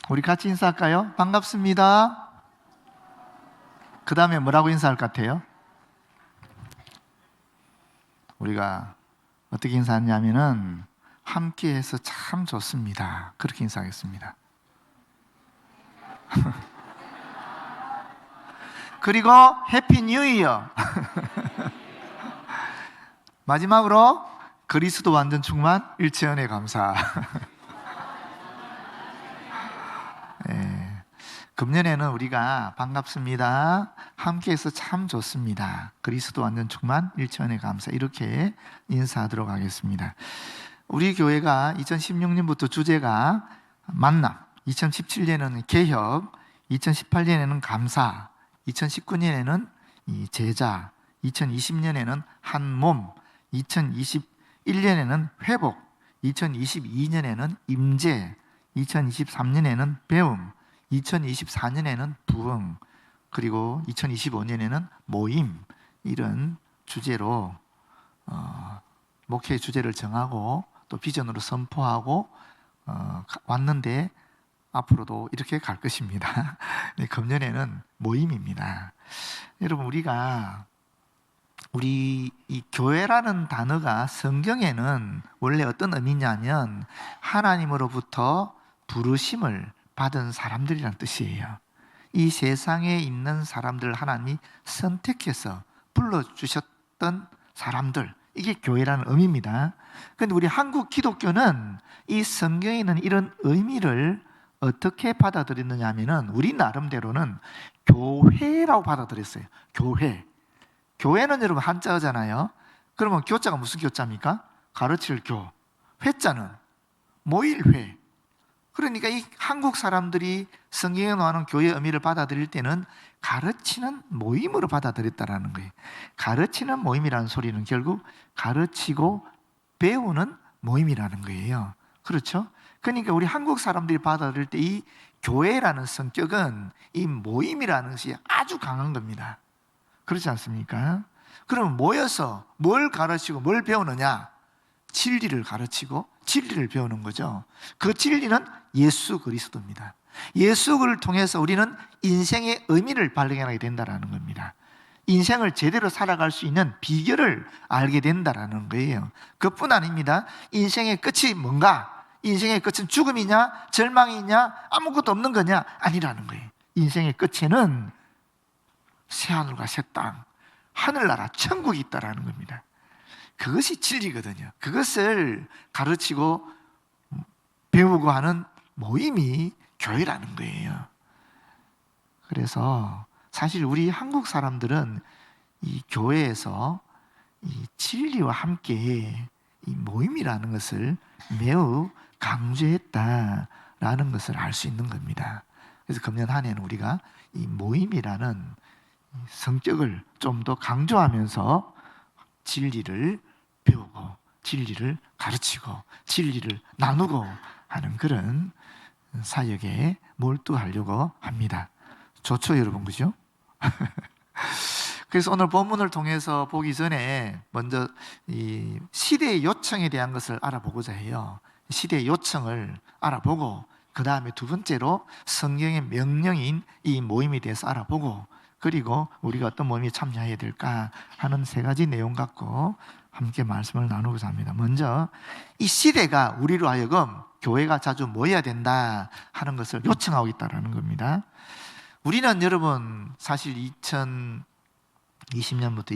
우리 같이 인사할까요? 반갑습니다. 그 다음에 뭐라고 인사할 것 같아요? 우리가 어떻게 인사하냐면은 함께해서 참 좋습니다. 그렇게 인사하겠습니다. 그리고 해피 뉴 이어. 마지막으로 그리스도 완전 충만 일체연의 감사. 네. 금년에는 우리가 반갑습니다, 함께해서 참 좋습니다, 그리스도 완전 충만 일체연의 감사, 이렇게 인사하도록 하겠습니다. 우리 교회가 2016년부터 주제가 만남, 2017년에는 개혁, 2018년에는 감사, 2019년에는 제자, 2020년에는 한 몸, 2021년에는 회복, 2022년에는 임재, 2023년에는 배움, 2024년에는 부흥, 그리고 2025년에는 모임, 이런 주제로 목회 주제를 정하고 또 비전으로 선포하고 왔는데 앞으로도 이렇게 갈 것입니다. 네, 금년에는 모임입니다. 여러분, 우리 이 교회라는 단어가 성경에는 원래 어떤 의미냐면 하나님으로부터 부르심을 받은 사람들이란 뜻이에요. 이 세상에 있는 사람들 하나님이 선택해서 불러주셨던 사람들, 이게 교회라는 의미입니다. 그런데 우리 한국 기독교는 이 성경에 있는 이런 의미를 어떻게 받아들였느냐 하면은 우리 나름대로는 교회라고 받아들였어요. 교회는 여러분 한자어잖아요. 그러면 교자가 무슨 교자입니까? 가르칠 교. 회자는 모일 회. 그러니까 이 한국 사람들이 성경에 나오는 교회의 의미를 받아들일 때는 가르치는 모임으로 받아들였다라는 거예요. 가르치는 모임이라는 소리는 결국 가르치고 배우는 모임이라는 거예요. 그렇죠? 그러니까 우리 한국 사람들이 받아들일 때 이 교회라는 성격은 이 모임이라는 것이 아주 강한 겁니다. 그렇지 않습니까? 그러면 모여서 뭘 가르치고 뭘 배우느냐? 진리를 가르치고 진리를 배우는 거죠. 그 진리는 예수 그리스도입니다. 예수를 통해서 우리는 인생의 의미를 발견하게 된다는 겁니다. 인생을 제대로 살아갈 수 있는 비결을 알게 된다는 거예요. 그뿐 아닙니다. 인생의 끝이 뭔가? 인생의 끝은 죽음이냐, 절망이냐, 아무것도 없는 거냐? 아니라는 거예요. 인생의 끝에는 새하늘과 새 땅, 하늘나라, 천국이 있다라는 겁니다. 그것이 진리거든요. 그것을 가르치고 배우고 하는 모임이 교회라는 거예요. 그래서 사실 우리 한국 사람들은 이 교회에서 이 진리와 함께 이 모임이라는 것을 매우 강조했다라는 것을 알 수 있는 겁니다. 그래서 금년 한 해는 우리가 이 모임이라는 성격을 좀 더 강조하면서 진리를 배우고 진리를 가르치고 진리를 나누고 하는 그런 사역에 몰두하려고 합니다. 좋죠, 여러분, 그죠? 그래서 오늘 본문을 통해서 보기 전에 먼저 이 시대의 요청에 대한 것을 알아보고자 해요. 시대의 요청을 알아보고 그 다음에 두 번째로 성경의 명령인 이 모임에 대해서 알아보고 그리고 우리가 어떤 모임에 참여해야 될까 하는 세 가지 내용 갖고 함께 말씀을 나누고자 합니다. 먼저 이 시대가 우리로 하여금 교회가 자주 모여야 된다 하는 것을 요청하고 있다는 겁니다. 우리는 여러분 사실 2020년부터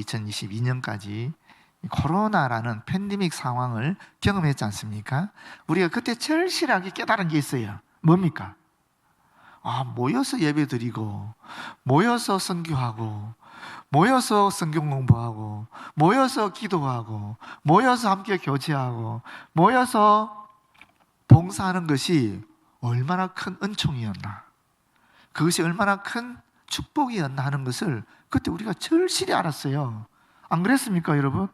2022년까지 코로나라는 팬데믹 상황을 경험했지 않습니까? 우리가 그때 절실하게 깨달은 게 있어요. 뭡니까? 모여서 예배 드리고 모여서 선교하고 모여서 성경 공부하고 모여서 기도하고 모여서 함께 교제하고 모여서 봉사하는 것이 얼마나 큰 은총이었나, 그것이 얼마나 큰 축복이었나 하는 것을 그때 우리가 절실히 알았어요. 안 그랬습니까, 여러분?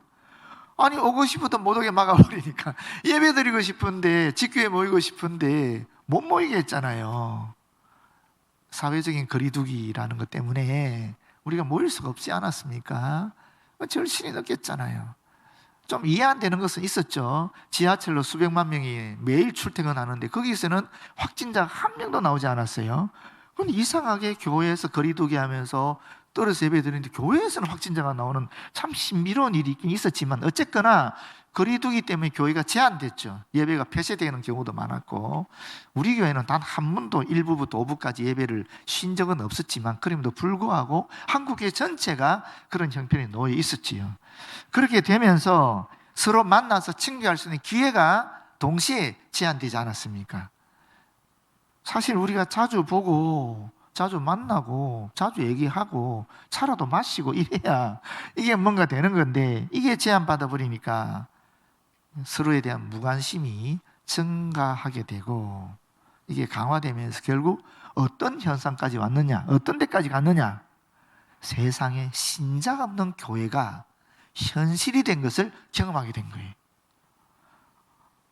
아니, 오고 싶어도 못 오게 막아버리니까 예배 드리고 싶은데 집교에 모이고 싶은데 못 모이게 했잖아요. 사회적인 거리두기라는 것 때문에 우리가 모일 수가 없지 않았습니까? 절실히 느꼈잖아요. 좀 이해 안 되는 것은 있었죠. 지하철로 수백만 명이 매일 출퇴근하는데 거기서는 확진자가 한 명도 나오지 않았어요. 그런데 이상하게 교회에서 거리두기 하면서 떨어져 예배 드리는데 교회에서는 확진자가 나오는 참 신비로운 일이 있긴 있었지만 어쨌거나 거리두기 때문에 교회가 제한됐죠. 예배가 폐쇄되는 경우도 많았고 우리 교회는 단 한 번도 1부부터 5부까지 예배를 쉰 적은 없었지만 그럼에도 불구하고 한국교회 전체가 그런 형편에 놓여 있었지요. 그렇게 되면서 서로 만나서 친교할 수 있는 기회가 동시에 제한되지 않았습니까? 사실 우리가 자주 보고 자주 만나고 자주 얘기하고 차라도 마시고 이래야 이게 뭔가 되는 건데 이게 제한받아 버리니까 서로에 대한 무관심이 증가하게 되고 이게 강화되면서 결국 어떤 현상까지 왔느냐, 어떤 데까지 갔느냐, 세상에 신자가 없는 교회가 현실이 된 것을 경험하게 된 거예요.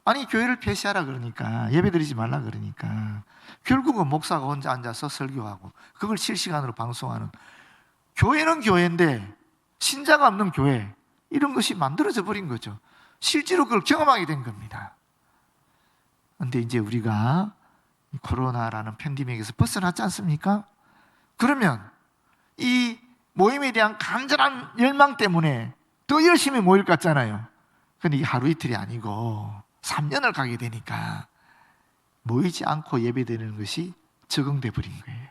아니 교회를 폐쇄하라 그러니까, 예배드리지 말라 그러니까 결국은 목사가 혼자 앉아서 설교하고 그걸 실시간으로 방송하는, 교회는 교회인데 신자가 없는 교회, 이런 것이 만들어져 버린 거죠. 실제로 그걸 경험하게 된 겁니다. 그런데 이제 우리가 코로나라는 팬데믹에서 벗어났지 않습니까? 그러면 이 모임에 대한 간절한 열망 때문에 더 열심히 모일 것 같잖아요. 근데 이게 하루 이틀이 아니고 3년을 가게 되니까 모이지 않고 예배드리는 것이 적응돼 버린 거예요.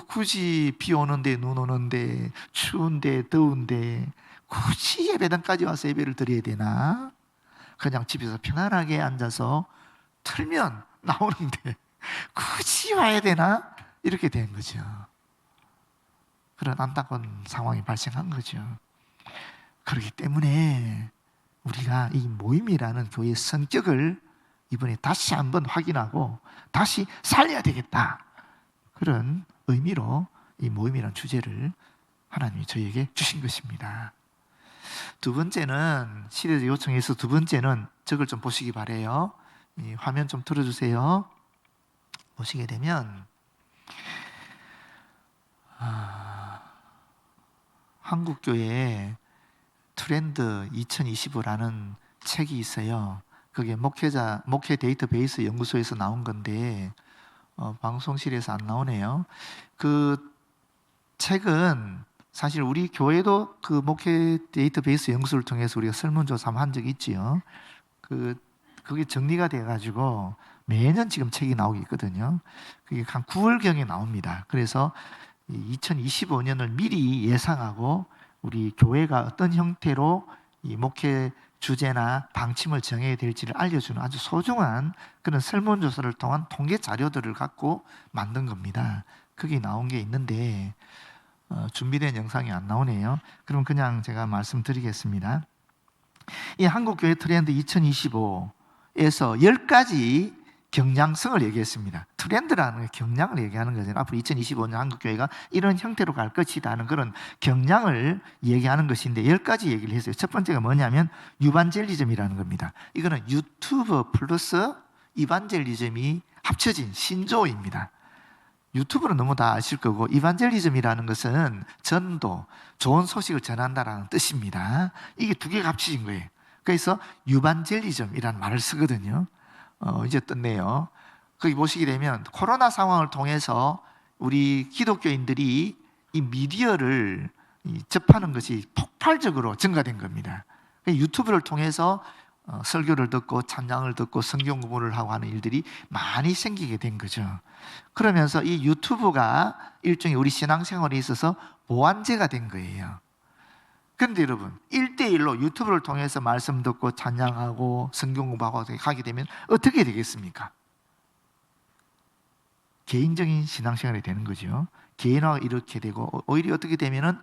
굳이 비 오는데 눈 오는데 추운데 더운데 굳이 예배당까지 와서 예배를 드려야 되나? 그냥 집에서 편안하게 앉아서 틀면 나오는데 굳이 와야 되나? 이렇게 된 거죠. 그런 안타까운 상황이 발생한 거죠. 그렇기 때문에 우리가 이 모임이라는 교회의 성격을 이번에 다시 한번 확인하고 다시 살려야 되겠다, 그런 의미로 이 모임이라는 주제를 하나님이 저희에게 주신 것입니다. 두 번째는, 시대적 요청에서 두 번째는 저걸 좀 보시기 바라요. 이 화면 좀 틀어주세요. 보시게 되면 한국교회 트렌드 2025라는 책이 있어요. 그게 목회 데이터베이스 연구소에서 나온 건데 방송실에서 안 나오네요. 그 책은 사실 우리 교회도 그 목회 데이터베이스 연구소를 통해서 우리가 설문조사 한 적이 있지요. 그게 정리가 돼가지고 매년 지금 책이 나오고 있거든요. 그게 한 9월경에 나옵니다. 그래서 2025년을 미리 예상하고 우리 교회가 어떤 형태로 이 목회 주제나 방침을 정해야 될지를 알려주는 아주 소중한 그런 설문조사를 통한 통계 자료들을 갖고 만든 겁니다. 거기 나온 게 있는데 준비된 영상이 안 나오네요. 그럼 그냥 제가 말씀드리겠습니다. 이 한국교회 트렌드 2025에서 10가지 경향성을 얘기했습니다. 트렌드라는 게 경향을 얘기하는 거잖아요. 앞으로 2025년 한국교회가 이런 형태로 갈 것이다 하는 그런 경향을 얘기하는 것인데 10가지 얘기를 했어요. 첫 번째가 뭐냐면 유반젤리즘이라는 겁니다. 이거는 유튜브 플러스 이반젤리즘이 합쳐진 신조어입니다. 유튜브는 너무 다 아실 거고, 이반젤리즘이라는 것은 전도, 좋은 소식을 전한다라는 뜻입니다. 이게 두 개가 합쳐진 거예요. 그래서 유반젤리즘이라는 말을 쓰거든요. 이제 떴네요. 거기 보시게 되면 코로나 상황을 통해서 우리 기독교인들이 이 미디어를 접하는 것이 폭발적으로 증가된 겁니다. 유튜브를 통해서 설교를 듣고 찬양을 듣고 성경 공부를 하고 하는 일들이 많이 생기게 된 거죠. 그러면서 이 유튜브가 일종의 우리 신앙생활에 있어서 보완제가 된 거예요. 그런데 여러분, 1대1로 유튜브를 통해서 말씀 듣고 찬양하고 성경 공부하고 가게 되면 어떻게 되겠습니까? 개인적인 신앙생활이 되는 거죠. 개인화가 이렇게 되고 오히려 어떻게 되면은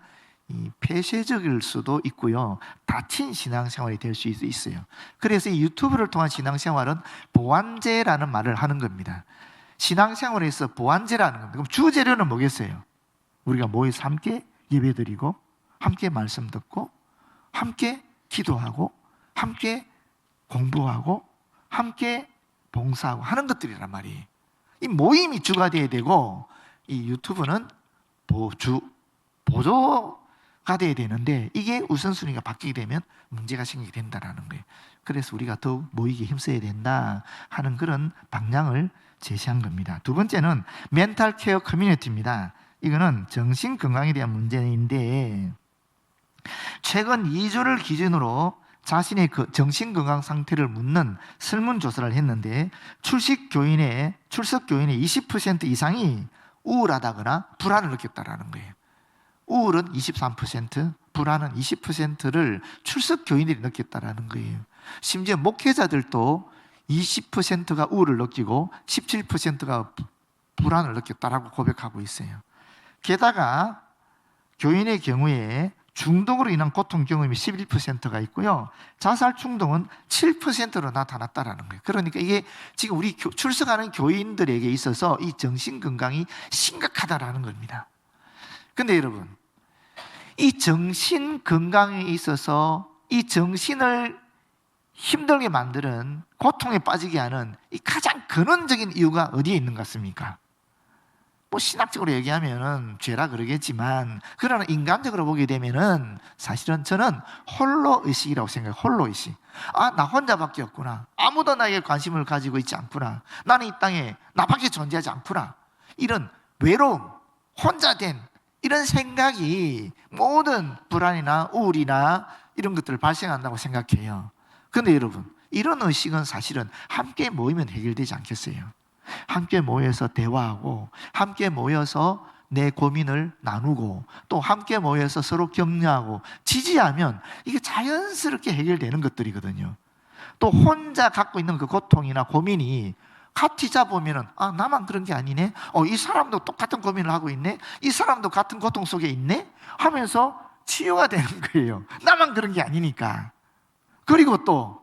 이 폐쇄적일 수도 있고요, 닫힌 신앙생활이 될 수 있어요. 그래서 이 유튜브를 통한 신앙생활은 보완제라는 말을 하는 겁니다. 신앙생활에서 보완제라는 겁니다. 그럼 주재료는 뭐겠어요? 우리가 모여서 함께 예배드리고 함께 말씀 듣고 함께 기도하고 함께 공부하고 함께 봉사하고 하는 것들이란 말이에요. 이 모임이 주가 돼야 되고 이 유튜브는 보조가 돼야 되는데 이게 우선순위가 바뀌게 되면 문제가 생기게 된다는 거예요. 그래서 우리가 더욱 모이게 힘써야 된다 하는 그런 방향을 제시한 겁니다. 두 번째는 멘탈 케어 커뮤니티입니다. 이거는 정신 건강에 대한 문제인데 최근 2주를 기준으로 자신의 정신 건강 상태를 묻는 설문조사를 했는데 출석 교인의 20% 이상이 우울하다거나 불안을 느꼈다라는 거예요. 우울은 23%, 불안은 20%를 출석 교인들이 느꼈다라는 거예요. 심지어 목회자들도 20%가 우울을 느끼고 17%가 불안을 느꼈다라고 고백하고 있어요. 게다가 교인의 경우에 중독으로 인한 고통 경험이 11%가 있고요. 자살 충동은 7%로 나타났다라는 거예요. 그러니까 이게 지금 우리 출석하는 교인들에게 있어서 이 정신 건강이 심각하다라는 겁니다. 근데 여러분, 이 정신 건강에 있어서 이 정신을 힘들게 만드는, 고통에 빠지게 하는 이 가장 근원적인 이유가 어디에 있는 것 같습니까? 뭐 신학적으로 얘기하면은 죄라 그러겠지만, 그러나 인간적으로 보게 되면은 사실은 저는 홀로 의식이라고 생각해요. 홀로 의식. 아, 나 혼자밖에 없구나. 아무도 나에게 관심을 가지고 있지 않구나. 나는 이 땅에 나밖에 존재하지 않구나. 이런 외로움, 혼자 된 이런 생각이 모든 불안이나 우울이나 이런 것들을 발생한다고 생각해요. 근데 여러분, 이런 의식은 사실은 함께 모이면 해결되지 않겠어요? 함께 모여서 대화하고 함께 모여서 내 고민을 나누고 또 함께 모여서 서로 격려하고 지지하면 이게 자연스럽게 해결되는 것들이거든요. 또 혼자 갖고 있는 그 고통이나 고민이 같이 잡으면은 아, 나만 그런 게 아니네. 이 사람도 똑같은 고민을 하고 있네. 이 사람도 같은 고통 속에 있네. 하면서 치유가 되는 거예요. 나만 그런 게 아니니까. 그리고 또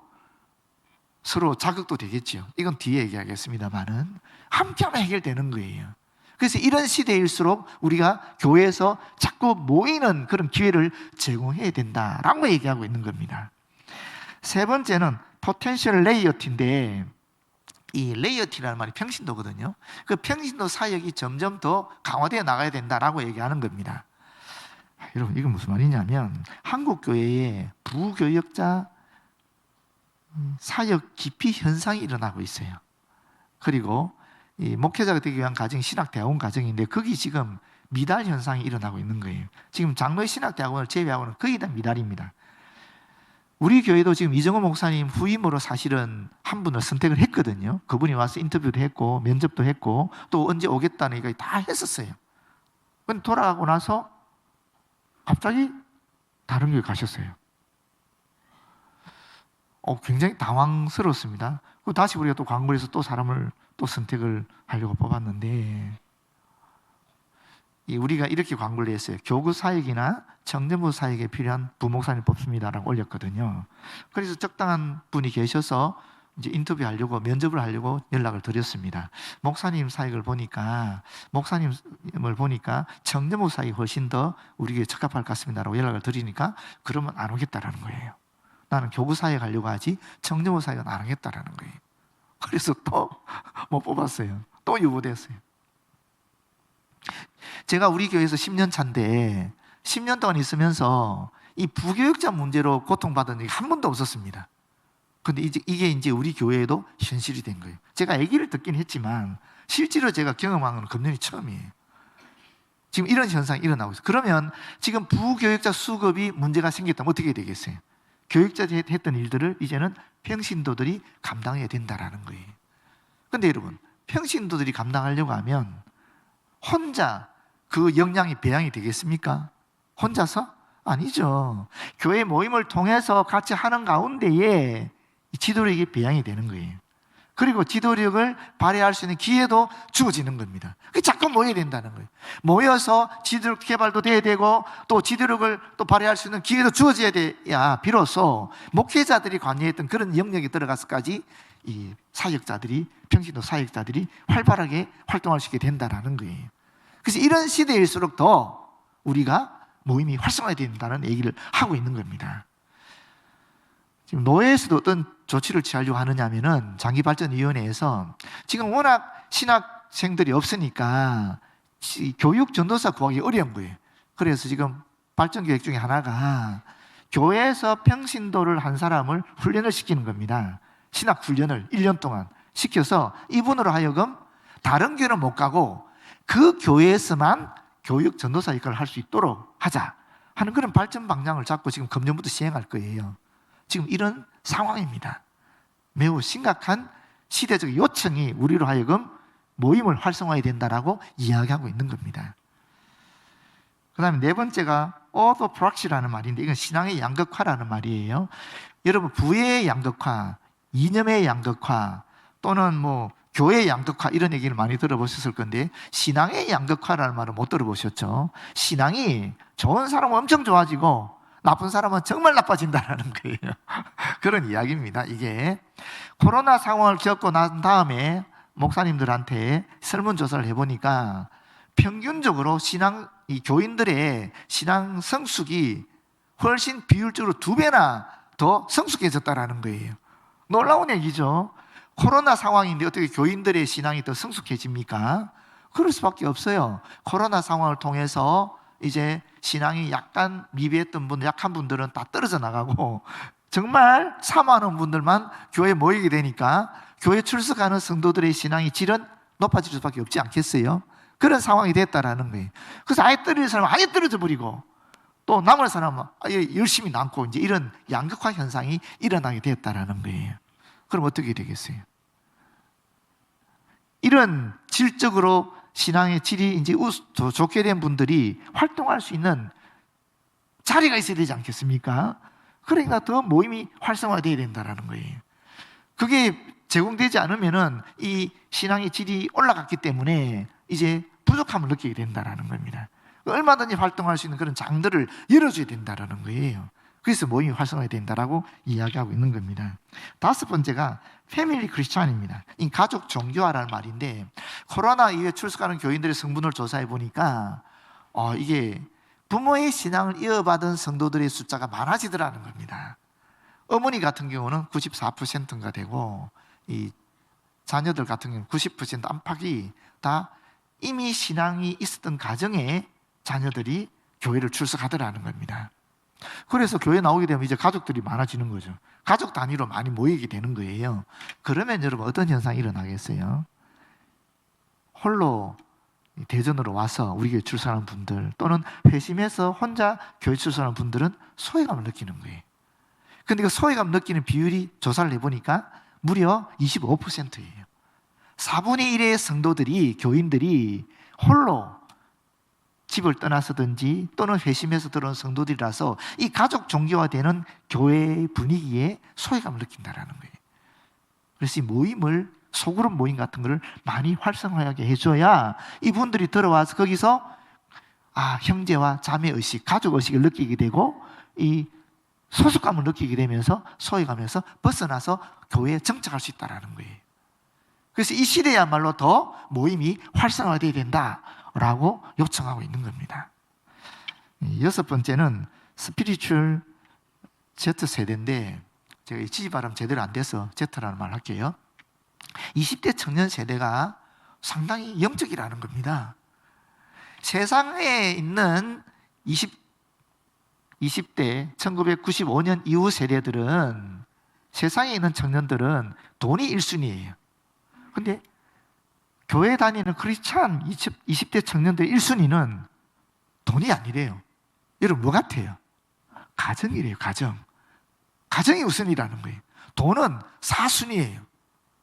서로 자극도 되겠죠. 이건 뒤에 얘기하겠습니다만은 함께하면 해결되는 거예요. 그래서 이런 시대일수록 우리가 교회에서 자꾸 모이는 그런 기회를 제공해야 된다라고 얘기하고 있는 겁니다. 세 번째는 포텐셜 레이어티인데, 이 레이어티라는 말이 평신도거든요. 그 평신도 사역이 점점 더 강화되어 나가야 된다라고 얘기하는 겁니다. 여러분, 이건 무슨 말이냐면 한국 교회에 부교역자 사역 기피 현상이 일어나고 있어요. 그리고 이 목회자가 되기 위한 과정이 신학대학원 과정인데 거기 지금 미달 현상이 일어나고 있는 거예요. 지금 장로의 신학대학원을 제외하고는 거의 다 미달입니다. 우리 교회도 지금 이정호 목사님 후임으로 사실은 한 분을 선택을 했거든요. 그분이 와서 인터뷰도 했고 면접도 했고 또 언제 오겠다는 얘기 다 했었어요. 근데 돌아가고 나서 갑자기 다른 교회 가셨어요. 굉장히 당황스러웠습니다. 그리고 다시 우리가 또 광고에서 또 사람을 또 선택을 하려고 뽑았는데, 우리가 이렇게 광고를 했어요. 교구 사역이나 청년부 사역에 필요한 부목사님 뽑습니다라고 올렸거든요. 그래서 적당한 분이 계셔서 이제 인터뷰하려고, 면접을 하려고 연락을 드렸습니다. 목사님을 보니까 청년부 사역이 훨씬 더 우리에게 적합할 것 같습니다라고 연락을 드리니까 그러면 안 오겠다라는 거예요. 나는 교구 사역 하려고 하지 청년부 사역은 안 하겠다라는 거예요. 그래서 또 못 뽑았어요. 또 유보됐어요. 제가 우리 교회에서 10년 차인데 10년 동안 있으면서 이 부교육자 문제로 고통받은 적이 한 번도 없었습니다. 근데 이게 이제 우리 교회에도 현실이 된 거예요. 제가 얘기를 듣긴 했지만 실제로 제가 경험한 건 금년이 처음이에요. 지금 이런 현상이 일어나고 있어요. 그러면 지금 부교육자 수급이 문제가 생겼다면 어떻게 되겠어요? 교육자들이 했던 일들을 이제는 평신도들이 감당해야 된다라는 거예요. 근데 여러분, 평신도들이 감당하려고 하면 혼자 그 역량이 배양이 되겠습니까? 혼자서? 아니죠. 교회 모임을 통해서 같이 하는 가운데에 지도력이 배양이 되는 거예요. 그리고 지도력을 발휘할 수 있는 기회도 주어지는 겁니다. 자꾸 모여야 된다는 거예요. 모여서 지도력 개발도 돼야 되고 또 지도력을 또 발휘할 수 있는 기회도 주어져야 돼야 비로소 목회자들이 관여했던 그런 영역에 들어가서까지 이 사역자들이, 평신도 사역자들이 활발하게 활동할 수 있게 된다는 거예요. 그래서 이런 시대일수록 더 우리가 모임이 활성화된다는 얘기를 하고 있는 겁니다. 지금 노예에서도 어떤 조치를 취하려고 하느냐 하면은 장기발전위원회에서 지금 워낙 신학생들이 없으니까 교육 전도사 구하기 어려운 거예요. 그래서 지금 발전 계획 중에 하나가 교회에서 평신도를 한 사람을 훈련을 시키는 겁니다. 신학 훈련을 1년 동안 시켜서 이분으로 하여금 다른 교회는 못 가고 그 교회에서만 교육 전도사 역할을 할 수 있도록 하자 하는 그런 발전 방향을 잡고 지금 금년부터 시행할 거예요. 지금 이런 상황입니다. 매우 심각한 시대적 요청이 우리로 하여금 모임을 활성화해야 된다라고 이야기하고 있는 겁니다. 그 다음에 네 번째가 오토프락시라는 말인데 이건 신앙의 양극화라는 말이에요. 여러분 부의 양극화, 이념의 양극화 또는 뭐 교회의 양극화 이런 얘기를 많이 들어보셨을 건데 신앙의 양극화라는 말은 못 들어보셨죠? 신앙이 좋은 사람은 엄청 좋아지고 나쁜 사람은 정말 나빠진다는 거예요. 그런 이야기입니다. 이게 코로나 상황을 겪고 난 다음에 목사님들한테 설문조사를 해보니까 평균적으로 이 교인들의 신앙 성숙이 훨씬 비율적으로 2배나 더 성숙해졌다라는 거예요. 놀라운 얘기죠. 코로나 상황인데 어떻게 교인들의 신앙이 더 성숙해집니까? 그럴 수밖에 없어요. 코로나 상황을 통해서 이제 신앙이 약간 미비했던 분들, 약한 분들은 다 떨어져 나가고 정말 사모하는 분들만 교회에 모이게 되니까 교회 출석하는 성도들의 신앙의 질은 높아질 수밖에 없지 않겠어요? 그런 상황이 됐다라는 거예요. 그래서 아예 떨어질 사람은 아예 떨어져 버리고 또 남을 사람은 아예 열심히 남고 이제 이런 양극화 현상이 일어나게 됐다라는 거예요. 그럼 어떻게 되겠어요? 이런 질적으로 신앙의 질이 이제 더 좋게 된 분들이 활동할 수 있는 자리가 있어야 되지 않겠습니까? 그러니까 더 모임이 활성화되어야 된다는 거예요. 그게 제공되지 않으면은 이 신앙의 질이 올라갔기 때문에 이제 부족함을 느끼게 된다는 겁니다. 얼마든지 활동할 수 있는 그런 장들을 열어줘야 된다는 거예요. 그래서 모임이 활성화해야 된다라고 이야기하고 있는 겁니다. 다섯 번째가 패밀리 크리스찬입니다. 이 가족 종교화라는 말인데 코로나 이후에 출석하는 교인들의 성분을 조사해 보니까 이게 부모의 신앙을 이어받은 성도들의 숫자가 많아지더라는 겁니다. 어머니 같은 경우는 94%가 되고 이 자녀들 같은 경우는 90% 안팎이 다 이미 신앙이 있었던 가정의 자녀들이 교회를 출석하더라는 겁니다. 그래서 교회 나오게 되면 이제 가족들이 많아지는 거죠. 가족 단위로 많이 모이게 되는 거예요. 그러면 여러분 어떤 현상이 일어나겠어요? 홀로 대전으로 와서 우리 교회 출석하는 분들 또는 회심해서 혼자 교회 출석하는 분들은 소외감을 느끼는 거예요. 근데 그 소외감 느끼는 비율이 조사를 해보니까 무려 25%예요. 4분의 1의 성도들이, 교인들이 홀로 집을 떠나서든지 또는 회심해서 들어온 성도들이라서 이 가족 종교화되는 교회의 분위기에 소외감을 느낀다는 거예요. 그래서 이 모임을, 소그룹 모임 같은 거를 많이 활성화하게 해줘야 이분들이 들어와서 거기서 형제와 자매 의식, 가족 의식을 느끼게 되고 이 소속감을 느끼게 되면서 소외감에서 벗어나서 교회에 정착할 수 있다는 거예요. 그래서 이 시대야말로 더 모임이 활성화되어야 된다라고 요청하고 있는 겁니다. 여섯 번째는 스피리추얼 Z세대인데 제가 이 지지 발음 제대로 안 돼서 Z라는 말 할게요. 20대 청년 세대가 상당히 영적이라는 겁니다. 세상에 있는 20대 1995년 이후 세대들은 세상에 있는 청년들은 돈이 1순위예요. 근데 교회 다니는 크리스찬 20대 청년들 1순위는 돈이 아니래요. 여러분 뭐 같아요? 가정이래요. 가정이 우선이라는 거예요. 돈은 4순위예요.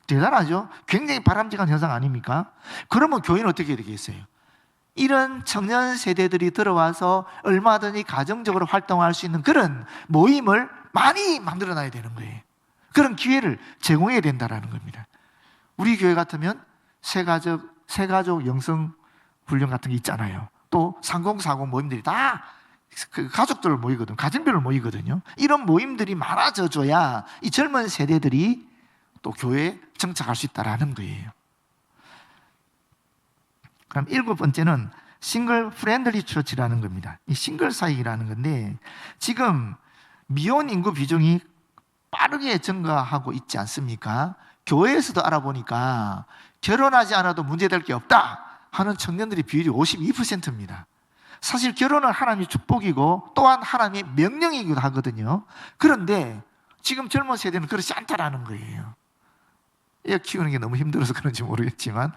대단하죠? 굉장히 바람직한 현상 아닙니까? 그러면 교회는 어떻게 되겠어요? 이런 청년 세대들이 들어와서 얼마든지 가정적으로 활동할 수 있는 그런 모임을 많이 만들어놔야 되는 거예요. 그런 기회를 제공해야 된다는 겁니다. 우리 교회 같으면 새가족 영성 훈련 같은 게 있잖아요. 또 3040 모임들이 다 그 가족들을 모이거든요. 가정별로 모이거든요. 이런 모임들이 많아져줘야 이 젊은 세대들이 또 교회에 정착할 수 있다는 거예요. 그럼 일곱 번째는 싱글 프렌들리 처치라는 겁니다. 이 싱글 사역이라는 건데 지금 미혼 인구 비중이 빠르게 증가하고 있지 않습니까? 교회에서도 알아보니까 결혼하지 않아도 문제될 게 없다 하는 청년들의 비율이 52%입니다. 사실 결혼은 하나님의 축복이고 또한 하나님의 명령이기도 하거든요. 그런데 지금 젊은 세대는 그렇지 않다라는 거예요. 애 키우는 게 너무 힘들어서 그런지 모르겠지만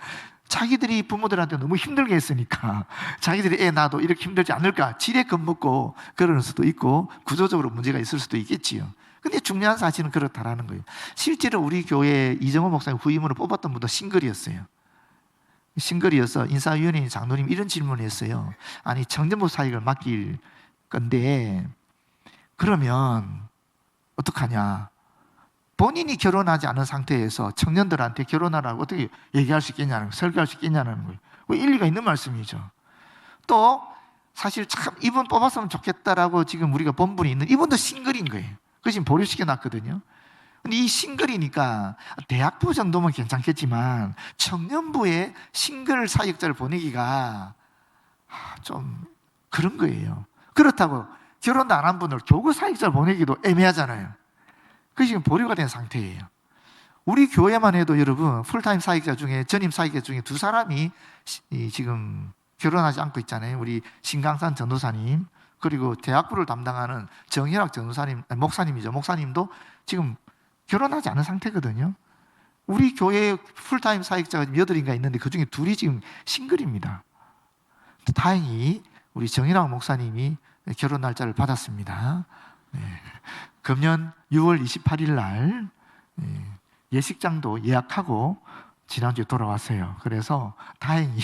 자기들이 부모들한테 너무 힘들게 했으니까 자기들이 애 낳아도 이렇게 힘들지 않을까 지레 겁먹고 그러는 수도 있고 구조적으로 문제가 있을 수도 있겠지요. 근데 중요한 사실은 그렇다라는 거예요. 실제로 우리 교회 이정호 목사님 후임으로 뽑았던 분도 싱글이었어요. 싱글이어서 인사위원회 장로님 이런 질문을 했어요. 아니 청년부 사역을 맡길 건데 그러면 어떡하냐, 본인이 결혼하지 않은 상태에서 청년들한테 결혼하라고 어떻게 얘기할 수 있겠냐는 거예요. 설교할 수 있겠냐는 거예요. 일리가 있는 말씀이죠. 또 사실 참 이분 뽑았으면 좋겠다라고 지금 우리가 본 분이 있는 이분도 싱글인 거예요. 그래서 지금 보류시켜 놨거든요. 근데 이 싱글이니까 대학부 정도면 괜찮겠지만 청년부에 싱글 사역자를 보내기가 좀 그런 거예요. 그렇다고 결혼도 안 한 분을 교구 사역자를 보내기도 애매하잖아요. 그게 지금 보류가 된 상태예요. 우리 교회만 해도 여러분 풀타임 사역자 중에 전임 사역자 중에 2사람이 지금 결혼하지 않고 있잖아요. 우리 신강산 전도사님 그리고 대학부를 담당하는 정현학 전도사님 목사님이죠. 목사님도 지금 결혼하지 않은 상태거든요. 우리 교회에 풀타임 사역자가 8인가 있는데 그중에 2이 지금 싱글입니다. 다행히 우리 정인학 목사님이 결혼 날짜를 받았습니다. 네. 금년 6월 28일 날 예식장도 예약하고 지난주에 돌아왔어요. 그래서 다행히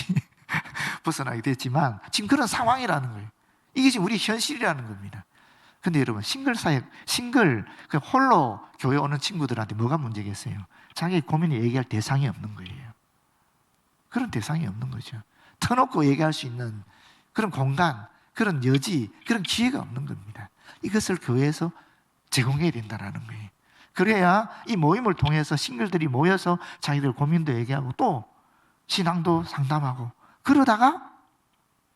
벗어나게 됐지만 지금 그런 상황이라는 거예요. 이게 지금 우리 현실이라는 겁니다. 근데 여러분 싱글 홀로 교회 오는 친구들한테 뭐가 문제겠어요? 자기 고민을 얘기할 대상이 없는 거예요. 그런 대상이 없는 거죠. 터놓고 얘기할 수 있는 그런 공간, 그런 여지, 그런 기회가 없는 겁니다. 이것을 교회에서 제공해야 된다는 거예요. 그래야 이 모임을 통해서 싱글들이 모여서 자기들 고민도 얘기하고 또 신앙도 상담하고 그러다가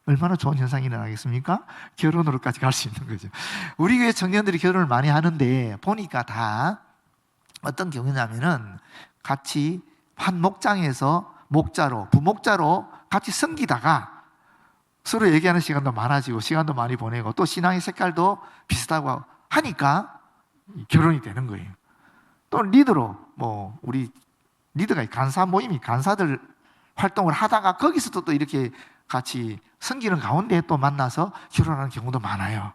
얼마나 좋은 현상이 일어나겠습니까? 결혼으로까지 갈 수 있는 거죠. 우리 교회 청년들이 결혼을 많이 하는데 보니까 다 어떤 경우냐면은 같이 한 목장에서 부목자로 같이 섬기다가 서로 얘기하는 시간도 많아지고 시간도 많이 보내고 또 신앙의 색깔도 비슷하고 하니까 결혼이 되는 거예요. 또 리더로 우리 리더가 간사 모임이 간사들 활동을 하다가 거기서도 또 이렇게 같이 섬기는 가운데 또 만나서 결혼하는 경우도 많아요.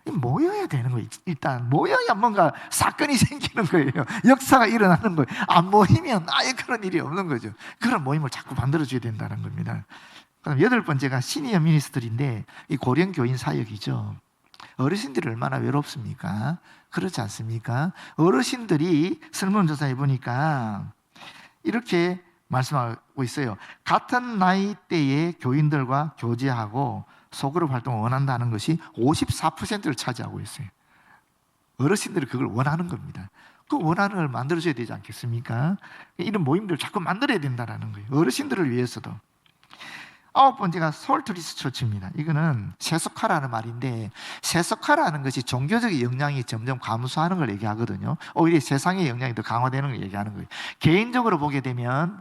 모여야 되는 거예요. 일단 모여야 뭔가 사건이 생기는 거예요. 역사가 일어나는 거예요. 안 모이면 아예 그런 일이 없는 거죠. 그런 모임을 자꾸 만들어줘야 된다는 겁니다. 그럼 8번째가 시니어 미니스트리인데 이 고령 교인 사역이죠. 어르신들이 얼마나 외롭습니까? 그렇지 않습니까? 어르신들이 설문조사해 보니까 이렇게 말씀하고 있어요. 같은 나이대의 교인들과 교제하고 소그룹 활동을 원한다는 것이 54%를 차지하고 있어요. 어르신들이 그걸 원하는 겁니다. 그 원하는 걸 만들어줘야 되지 않겠습니까? 이런 모임들을 자꾸 만들어야 된다는 거예요. 어르신들을 위해서도. 9번째가 솔트리스 처치입니다. 이거는 세속화라는 말인데 세속화라는 것이 종교적인 영향이 점점 감소하는 걸 얘기하거든요. 오히려 세상의 영향이 더 강화되는 걸 얘기하는 거예요. 개인적으로 보게 되면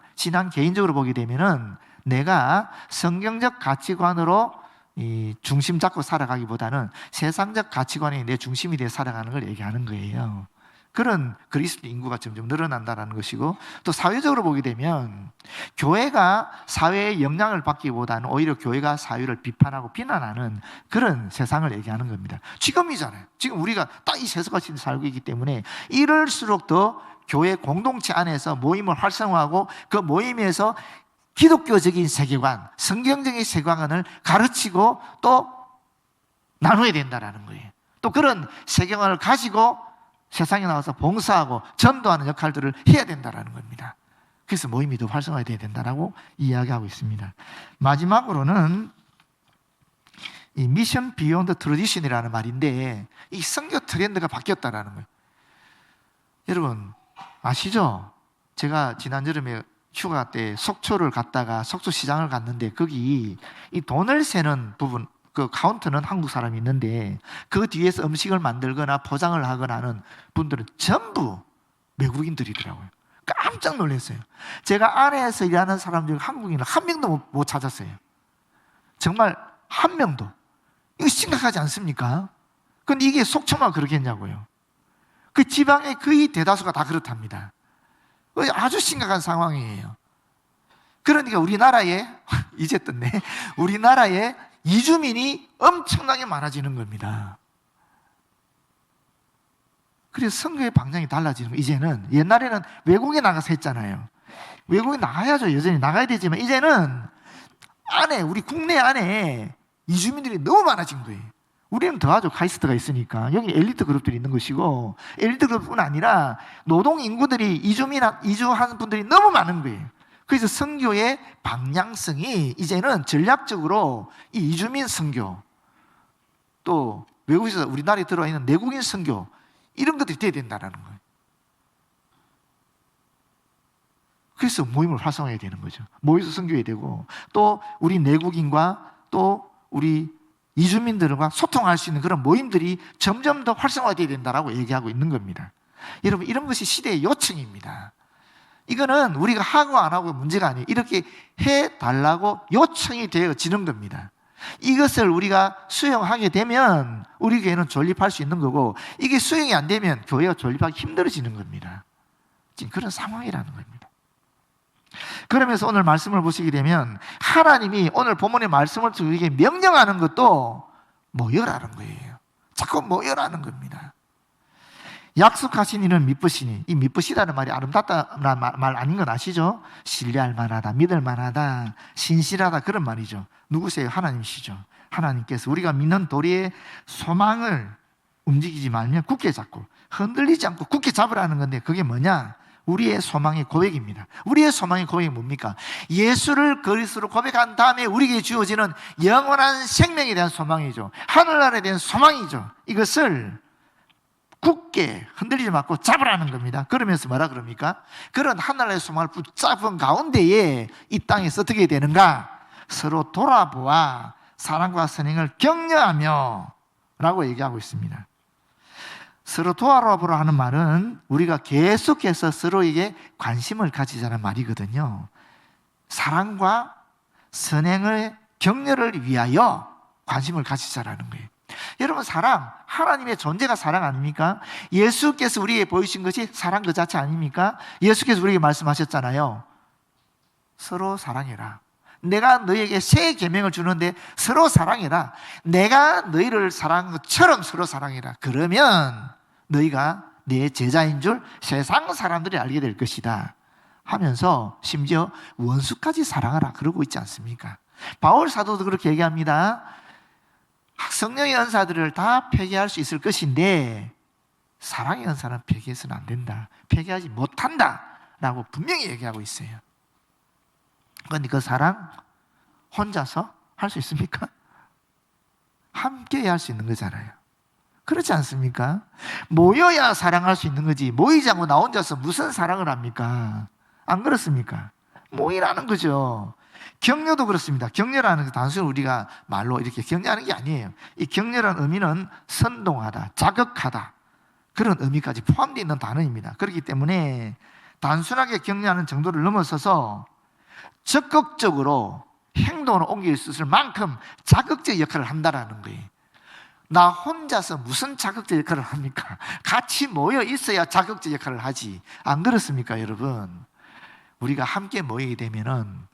개인적으로 보게 되면은 내가 성경적 가치관으로 이 중심 잡고 살아가기보다는 세상적 가치관이 내 중심이 되어 살아가는 걸 얘기하는 거예요. 그런 그리스도 인구가 점점 늘어난다는 것이고 또 사회적으로 보게 되면 교회가 사회의 영향을 받기보다는 오히려 교회가 사회를 비판하고 비난하는 그런 세상을 얘기하는 겁니다. 지금이잖아요. 지금 우리가 딱 이 세상과 살고 있기 때문에 이럴수록 더 교회 공동체 안에서 모임을 활성화하고 그 모임에서 기독교적인 세계관, 성경적인 세계관을 가르치고 또 나눠야 된다는 거예요. 또 그런 세계관을 가지고 세상에 나와서 봉사하고 전도하는 역할들을 해야 된다는 겁니다. 그래서 모임이 더 활성화돼야 된다고 이야기하고 있습니다. 마지막으로는 이 미션 비욘드 트래디션이라는 말인데 이 선교 트렌드가 바뀌었다는 거예요. 여러분 아시죠? 제가 지난 여름에 휴가 때 속초를 갔다가 속초 시장을 갔는데 거기 이 돈을 세는 부분 그 카운터는 한국 사람이 있는데 그 뒤에서 음식을 만들거나 포장을 하거나 하는 분들은 전부 외국인들이더라고요. 깜짝 놀랐어요. 제가 안에서 일하는 사람 중 한국인을 한 명도 못 찾았어요. 정말 한 명도. 이거 심각하지 않습니까? 근데 이게 속초만 그렇겠냐고요. 그 지방의 거의 대다수가 다 그렇답니다. 아주 심각한 상황이에요. 그러니까 우리나라에 이제 떴네. 우리나라에 이주민이 엄청나게 많아지는 겁니다. 그래서 선거의 방향이 달라지는 거예요. 이제는 옛날에는 외국에 나가서 했잖아요. 외국에 나가야죠. 여전히 나가야 되지만 이제는 우리 국내 안에 이주민들이 너무 많아진 거예요. 우리는 더하죠. 카이스트가 있으니까. 여기 엘리트 그룹들이 있는 것이고, 엘리트 그룹뿐 아니라 노동 인구들이 이주하는 분들이 너무 많은 거예요. 그래서 선교의 방향성이 이제는 전략적으로 이 이주민 선교, 또 외국에서 우리나라에 들어와 있는 내국인 선교, 이런 것들이 돼야 된다는 거예요. 그래서 모임을 활성화해야 되는 거죠. 모여서 선교해야 되고, 또 우리 내국인과 또 우리 이주민들과 소통할 수 있는 그런 모임들이 점점 더 활성화되어야 된다라고 얘기하고 있는 겁니다. 여러분, 이런 것이 시대의 요청입니다. 이거는 우리가 하고 안 하고 문제가 아니에요. 이렇게 해달라고 요청이 되어지는 겁니다. 이것을 우리가 수용하게 되면 우리 교회는 존립할 수 있는 거고, 이게 수용이 안 되면 교회가 존립하기 힘들어지는 겁니다. 지금 그런 상황이라는 겁니다. 그러면서 오늘 말씀을 보시게 되면 하나님이 오늘 본문의 말씀을 통해 우리에게 명령하는 것도 모여라는 거예요. 자꾸 모여라는 겁니다. 약속하신 이는 미쁘시니, 이 미쁘시다는 말이 아름답다는 말 아닌 건 아시죠? 신뢰할 만하다, 믿을 만하다, 신실하다, 그런 말이죠. 누구세요? 하나님이시죠. 하나님께서 우리가 믿는 도리의 소망을 움직이지 말면 굳게 잡고 흔들리지 않고 굳게 잡으라는 건데, 그게 뭐냐? 우리의 소망의 고백입니다. 우리의 소망의 고백이 뭡니까? 예수를 그리스도로 고백한 다음에 우리에게 주어지는 영원한 생명에 대한 소망이죠. 하늘나라에 대한 소망이죠. 이것을 굳게 흔들리지 말고 잡으라는 겁니다. 그러면서 뭐라 그럽니까? 그런 하늘나라의 소망을 붙잡은 가운데에 이 땅에서 어떻게 되는가? 서로 돌아보아 사랑과 선행을 격려하며 라고 얘기하고 있습니다. 서로 도와보라 하는 말은 우리가 계속해서 서로에게 관심을 가지자는 말이거든요. 사랑과 선행의 격려를 위하여 관심을 가지자라는 거예요. 여러분, 사랑, 하나님의 존재가 사랑 아닙니까? 예수께서 우리에게 보이신 것이 사랑 그 자체 아닙니까? 예수께서 우리에게 말씀하셨잖아요. 서로 사랑해라. 내가 너희에게 새 계명을 주는데 서로 사랑해라. 내가 너희를 사랑한 것처럼 서로 사랑해라. 그러면 너희가 내 제자인 줄 세상 사람들이 알게 될 것이다 하면서 심지어 원수까지 사랑하라 그러고 있지 않습니까? 바울 사도도 그렇게 얘기합니다. 성령의 은사들을 다 폐기할 수 있을 것인데 사랑의 은사는 폐기해서는 안 된다, 폐기하지 못한다 라고 분명히 얘기하고 있어요. 그런데 그 사랑 혼자서 할 수 있습니까? 함께 할 수 있는 거잖아요. 그렇지 않습니까? 모여야 사랑할 수 있는 거지, 모이지 않고 나 혼자서 무슨 사랑을 합니까? 안 그렇습니까? 모이라는 거죠. 격려도 그렇습니다. 격려라는 게 단순히 우리가 말로 이렇게 격려하는 게 아니에요. 이 격려라는 의미는 선동하다, 자극하다, 그런 의미까지 포함되어 있는 단어입니다. 그렇기 때문에 단순하게 격려하는 정도를 넘어서서 적극적으로 행동으로 옮길 수 있을 만큼 자극적 역할을 한다는 거예요. 나 혼자서 무슨 자극적 역할을 합니까? 같이 모여 있어야 자극적 역할을 하지. 안 그렇습니까, 여러분? 우리가 함께 모이게 되면은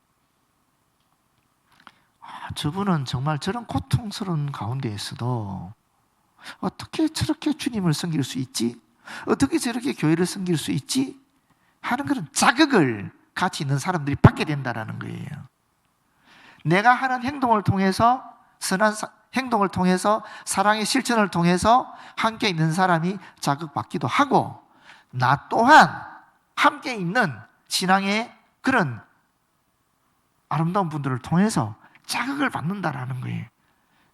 저분은 정말 저런 고통스러운 가운데에서도 어떻게 저렇게 주님을 섬길 수 있지? 어떻게 저렇게 교회를 섬길 수 있지? 하는 그런 자극을 같이 있는 사람들이 받게 된다는 거예요. 내가 하는 행동을 통해서, 선한 행동을 통해서, 사랑의 실천을 통해서 함께 있는 사람이 자극받기도 하고, 나 또한 함께 있는 신앙의 그런 아름다운 분들을 통해서 자극을 받는다라는 거예요.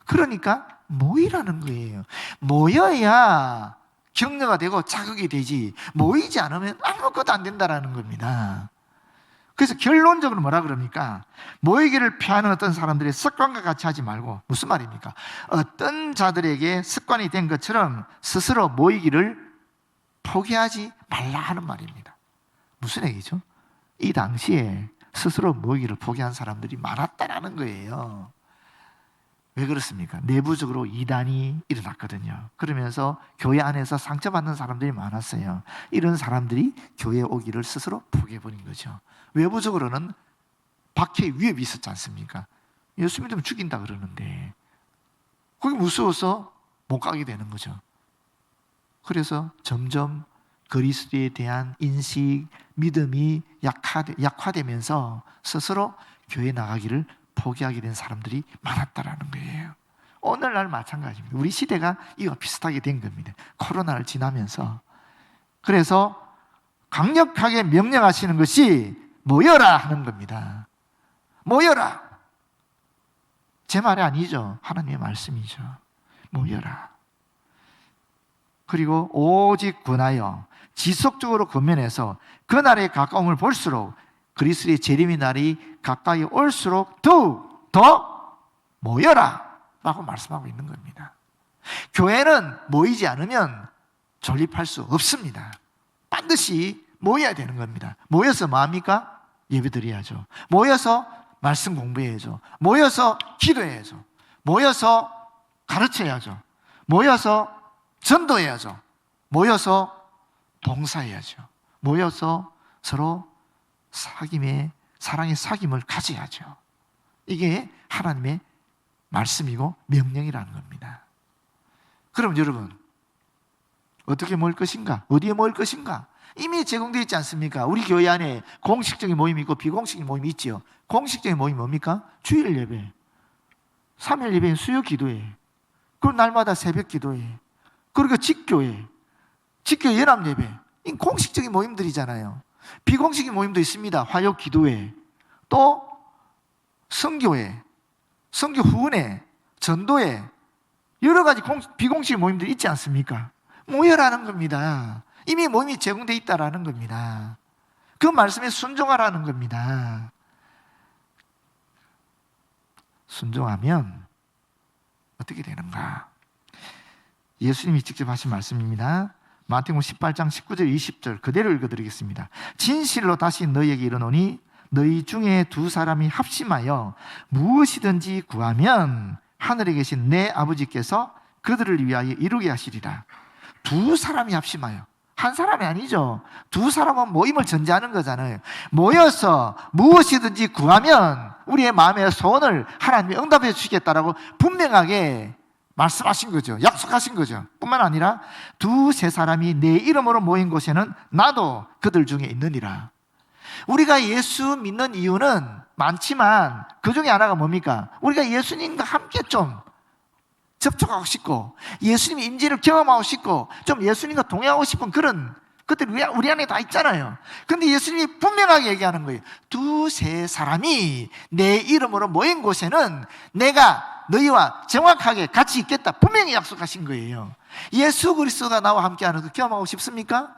그러니까 모이라는 거예요. 모여야 격려가 되고 자극이 되지, 모이지 않으면 아무것도 안 된다라는 겁니다. 그래서 결론적으로 뭐라 그럽니까? 모이기를 피하는 어떤 사람들의 습관과 같이 하지 말고, 무슨 말입니까? 어떤 자들에게 습관이 된 것처럼 스스로 모이기를 포기하지 말라 하는 말입니다. 무슨 얘기죠? 이 당시에 스스로 모이기를 포기한 사람들이 많았다라는 거예요. 왜 그렇습니까? 내부적으로 이단이 일어났거든요. 그러면서 교회 안에서 상처받는 사람들이 많았어요. 이런 사람들이 교회에 오기를 스스로 포기해버린 거죠. 외부적으로는 박해의 위협이 있었지 않습니까? 예수 믿으면 죽인다 그러는데 그게 무서워서 못 가게 되는 거죠. 그래서 점점 그리스도에 대한 인식, 믿음이 약화되면서 스스로 교회 나가기를 포기하게 된 사람들이 많았다라는 거예요. 오늘날 마찬가지입니다. 우리 시대가 이와 비슷하게 된 겁니다. 코로나를 지나면서. 그래서 강력하게 명령하시는 것이 모여라 하는 겁니다. 모여라. 제 말이 아니죠. 하나님의 말씀이죠. 모여라. 그리고 오직 권하여 지속적으로 권면해서 그날의 가까움을 볼수록 그리스도의 재림의 날이 가까이 올수록 더욱 더 모여라 라고 말씀하고 있는 겁니다. 교회는 모이지 않으면 존립할 수 없습니다. 반드시 모여야 되는 겁니다. 모여서 뭐 합니까? 예배 드려야죠. 모여서 말씀 공부해야죠. 모여서 기도해야죠. 모여서 가르쳐야죠. 모여서 전도해야죠. 모여서 봉사해야죠. 모여서 서로 사랑의 사귐을 가져야죠. 이게 하나님의 말씀이고 명령이라는 겁니다. 그럼 여러분 어떻게 모일 것인가? 어디에 모일 것인가? 이미 제공되어 있지 않습니까? 우리 교회 안에 공식적인 모임이 있고 비공식적인 모임이 있지요. 공식적인 모임이 뭡니까? 주일 예배, 3일 예배, 수요 기도회, 그리고 날마다 새벽 기도회, 그리고 직교회 연합 예배, 이 공식적인 모임들이잖아요. 비공식적인 모임도 있습니다. 화요 기도회, 또 선교회, 선교 후원회, 전도회, 여러 가지 비공식 모임들이 있지 않습니까? 모여라는 겁니다. 이미 모임이 제공되어 있다라는 겁니다. 그 말씀에 순종하라는 겁니다. 순종하면 어떻게 되는가? 예수님이 직접 하신 말씀입니다. 마태복음 18장 19절 20절 그대로 읽어드리겠습니다. 진실로 다시 너희에게 이르노니 너희 중에 두 사람이 합심하여 무엇이든지 구하면 하늘에 계신 내 아버지께서 그들을 위하여 이루게 하시리라. 두 사람이 합심하여, 한 사람이 아니죠. 두 사람은 모임을 전제하는 거잖아요. 모여서 무엇이든지 구하면 우리의 마음의 소원을 하나님이 응답해 주시겠다라고 분명하게 말씀하신 거죠. 약속하신 거죠. 뿐만 아니라 두세 사람이 내 이름으로 모인 곳에는 나도 그들 중에 있느니라. 우리가 예수 믿는 이유는 많지만 그 중에 하나가 뭡니까? 우리가 예수님과 함께 좀 접촉하고 싶고 예수님의 임재를 경험하고 싶고 좀 예수님과 동행하고 싶은 그런 것들이 우리 안에 다 있잖아요. 근데 예수님이 분명하게 얘기하는 거예요. 두세 사람이 내 이름으로 모인 곳에는 내가 너희와 정확하게 같이 있겠다 분명히 약속하신 거예요. 예수 그리스도가 나와 함께하는 그 경험하고 싶습니까?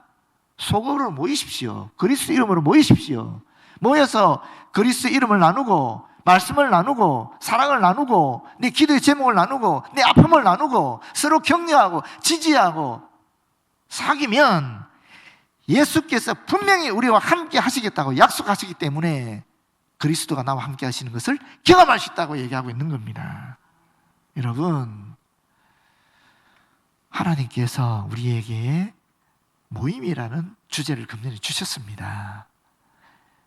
소그룹으로 모이십시오. 그리스도 이름으로 모이십시오. 모여서 그리스도 이름을 나누고 말씀을 나누고 사랑을 나누고 내 기도의 제목을 나누고 내 아픔을 나누고 서로 격려하고 지지하고 사귀면 예수께서 분명히 우리와 함께 하시겠다고 약속하시기 때문에 그리스도가 나와 함께 하시는 것을 경험할 수 있다고 얘기하고 있는 겁니다. 여러분, 하나님께서 우리에게 모임이라는 주제를 금년에 주셨습니다.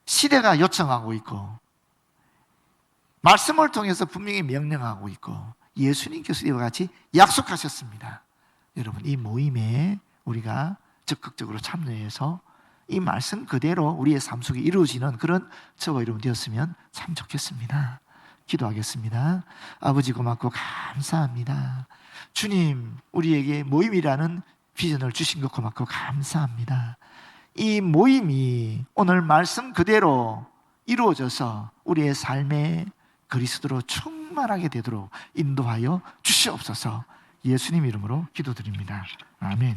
시대가 요청하고 있고 말씀을 통해서 분명히 명령하고 있고 예수님께서 이와 같이 약속하셨습니다. 여러분, 이 모임에 우리가 적극적으로 참여해서 이 말씀 그대로 우리의 삶 속에 이루어지는 그런 저와 여러분 되었으면 참 좋겠습니다. 기도하겠습니다. 아버지 고맙고 감사합니다. 주님, 우리에게 모임이라는 비전을 주신 것 고맙고 감사합니다. 이 모임이 오늘 말씀 그대로 이루어져서 우리의 삶에 그리스도로 충만하게 되도록 인도하여 주시옵소서. 예수님 이름으로 기도드립니다. 아멘.